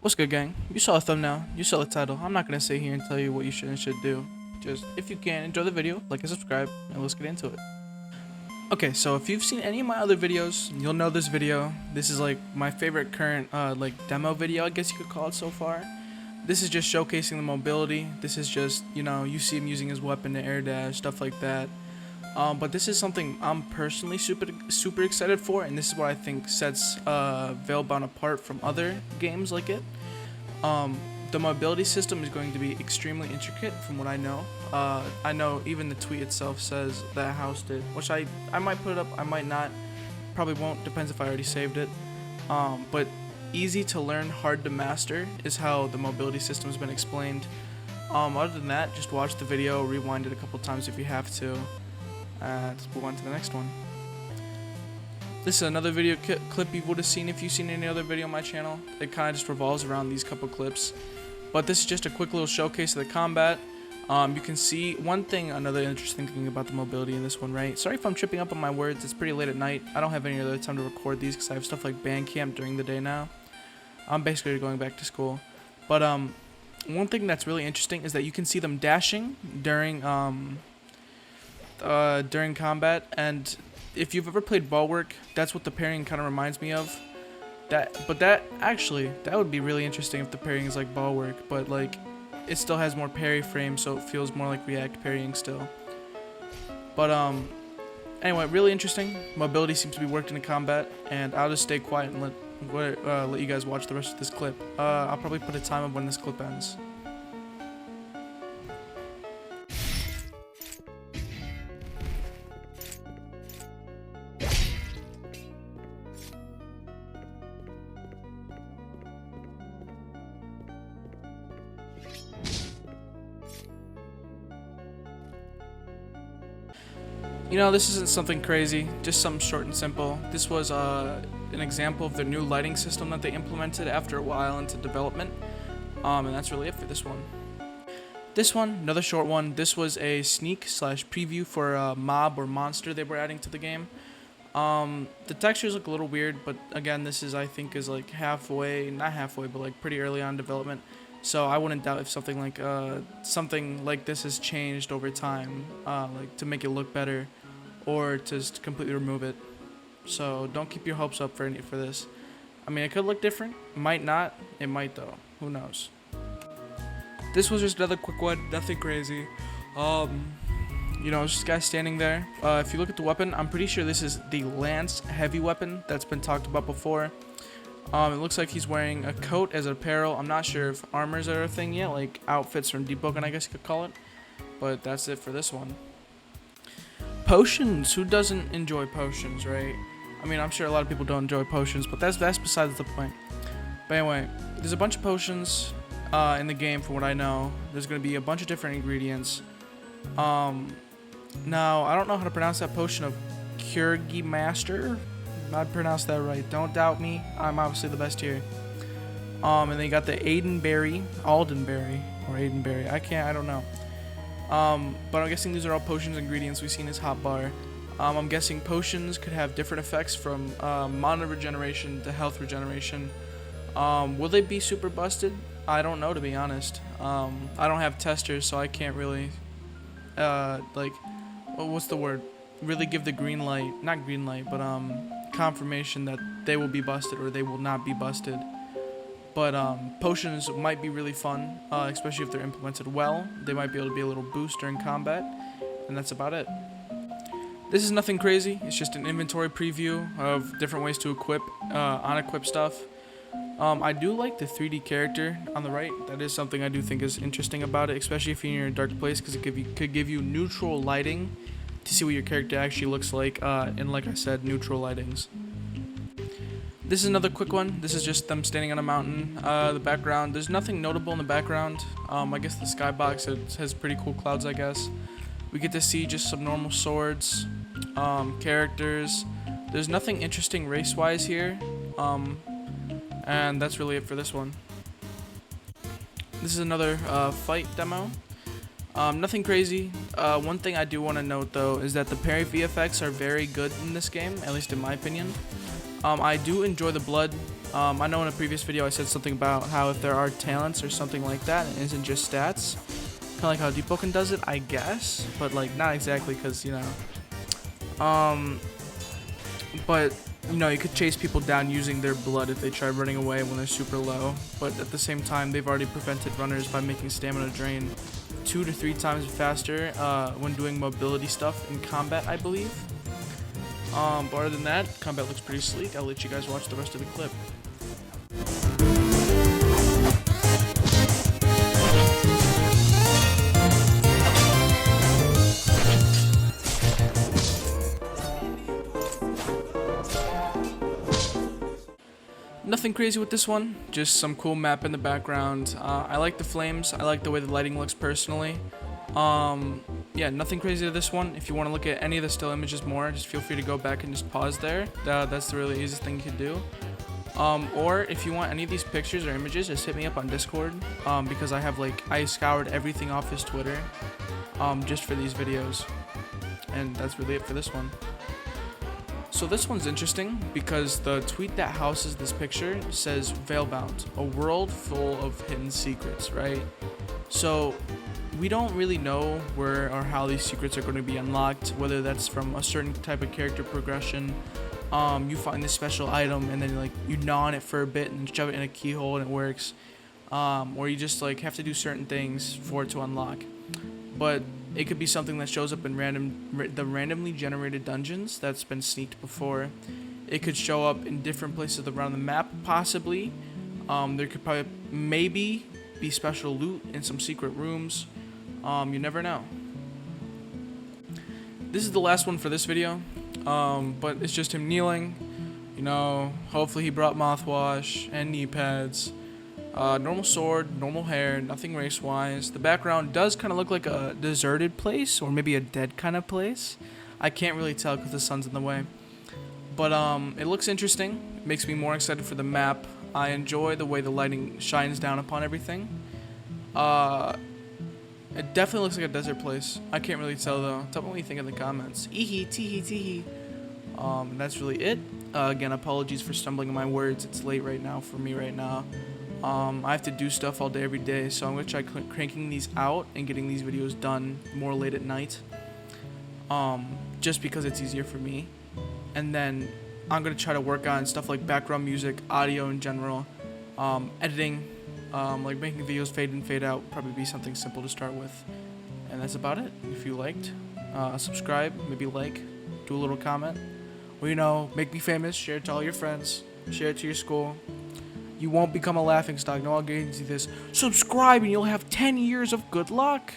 What's good, gang? You saw the thumbnail, you saw the title. I'm not gonna sit here and tell you what you should and should do. Just, if you can, enjoy the video, like and subscribe, and let's get into it. Okay, so if you've seen any of my other videos, you'll know this video. This is like my favorite current demo video, I guess you could call it so far. This is just showcasing the mobility. This is just, you see him using his weapon to air dash, stuff like that. But this is something I'm personally super excited for, and this is what I think sets VEILBOUND apart from other games like it. The mobility system is going to be extremely intricate from what I know. I know even the tweet itself says that housed it, which I might put it up, I might not, probably won't, depends if I already saved it. But easy to learn, hard to master is how the mobility system has been explained. Other than that, just watch the video, rewind it a couple times if you have to. Let's move on to the next one. This is another video clip you would have seen if you've seen any other video on my channel. It kind of just revolves around these couple clips. But this is just a quick little showcase of the combat. You can see one thing, another interesting thing about the mobility in this one, right? Sorry if I'm tripping up on my words, it's pretty late at night. I don't have any other time to record these because I have stuff like band camp during the day now. I'm basically going back to school. But one thing that's really interesting is that you can see them dashing during combat, and if you've ever played ball work, that's what the parrying kind of reminds me of. But that would be really interesting if the parrying is like ball work, but like it still has more parry frame, so it feels more like react parrying still. But anyway, really interesting. Mobility seems to be worked into combat, and I'll just stay quiet and let you guys watch the rest of this clip. I'll probably put a time of when this clip ends. This isn't something crazy, just something short and simple. This was an example of the new lighting system that they implemented after a while into development. And that's really it for this one. This one, another short one, this was a sneak / preview for a mob or monster they were adding to the game. The textures look a little weird, but again, this is, I think, is like halfway, not halfway, but like pretty early on development. So I wouldn't doubt if something like this has changed over time, like to make it look better, or to just completely remove it. So don't keep your hopes up for this. I mean, it could look different, might not, it might though. Who knows? This was just another quick one, nothing crazy. It's just guy standing there. If you look at the weapon, I'm pretty sure this is the lance heavy weapon that's been talked about before. It looks like he's wearing a coat as apparel. I'm not sure if armors are a thing yet, like outfits from Deboken, I guess you could call it. But that's it for this one. Potions. Who doesn't enjoy potions, right? I mean, I'm sure a lot of people don't enjoy potions, but that's besides the point. But anyway, there's a bunch of potions in the game from what I know. There's going to be a bunch of different ingredients. Now, I don't know how to pronounce that potion of Kyrgyz Master. I pronounced that right. Don't doubt me. I'm obviously the best here. And then you got the Aldenberry, or Aidenberry. I don't know. But I'm guessing these are all potions ingredients we see in his hotbar. I'm guessing potions could have different effects from mana regeneration to health regeneration. Will they be super busted? I don't know, to be honest. I don't have testers, so I can't really, what's the word? Really give the green light, not green light, but confirmation that they will be busted or they will not be busted. But potions might be really fun, especially if they're implemented well. They might be able to be a little boost during combat, and that's about it. This is nothing crazy. It's just an inventory preview of different ways to equip, unequip stuff. I do like the 3D character on the right. That is something I do think is interesting about it, especially if you're in a dark place, because it could give you neutral lighting to see what your character actually looks like, in, like I said, neutral lightings. This is another quick one. This is just them standing on a mountain. The background, there's nothing notable in the background. I guess the skybox has pretty cool clouds, I guess. We get to see just some normal swords, characters. There's nothing interesting race-wise here, and that's really it for this one. This is another fight demo. Nothing crazy. One thing I do want to note though is that the parry VFX are very good in this game, at least in my opinion. I do enjoy the blood I know in a previous video I said something about how if there are talents or something like that, it isn't just stats. Kind of like how Deepoken does it, I guess, but like not exactly, because you know. But you know, you could chase people down using their blood if they try running away when they're super low. But at the same time, they've already prevented runners by making stamina drain 2 to 3 times faster when doing mobility stuff in combat, I believe. But other than that, combat looks pretty sleek. I'll let you guys watch the rest of the clip. Nothing crazy with this one, just some cool map in the background. I like the flames, I like the way the lighting looks personally. Yeah, nothing crazy to this one. If you want to look at any of the still images more, just feel free to go back and just pause there. That's the really easiest thing you can do. Or if you want any of these pictures or images, just hit me up on Discord, because I scoured everything off his Twitter, just for these videos. And that's really it for this one. So this one's interesting because the tweet that houses this picture says VEILBOUND, a world full of hidden secrets, right? So we don't really know where or how these secrets are going to be unlocked, whether that's from a certain type of character progression. You find this special item and then like you gnaw on it for a bit and shove it in a keyhole and it works. Or you just like have to do certain things for it to unlock. But it could be something that shows up in the randomly generated dungeons that's been sneaked before. It could show up in different places around the map, possibly. There could probably maybe be special loot in some secret rooms. You never know. This is the last one for this video, but it's just him kneeling. You know, hopefully he brought mouthwash and knee pads. Normal sword, normal hair, nothing race-wise. The background does kind of look like a deserted place, or maybe a dead kind of place. I can't really tell because the sun's in the way. But it looks interesting. It makes me more excited for the map. I enjoy the way the lighting shines down upon everything. It definitely looks like a desert place. I can't really tell though. Tell me what you think in the comments. Eehee, teehee, teehee. That's really it. Again, apologies for stumbling in my words. It's late right now for me right now. I have to do stuff all day every day, so I'm going to try cranking these out and getting these videos done more late at night, just because it's easier for me. And then I'm going to try to work on stuff like background music, audio in general, editing, like making videos fade in, fade out, probably be something simple to start with. And that's about it. If you liked, subscribe, maybe like, do a little comment, or you know, make me famous, share it to all your friends, share it to your school. You won't become a laughingstock, no, I'll guarantee this. Subscribe and you'll have 10 years of good luck.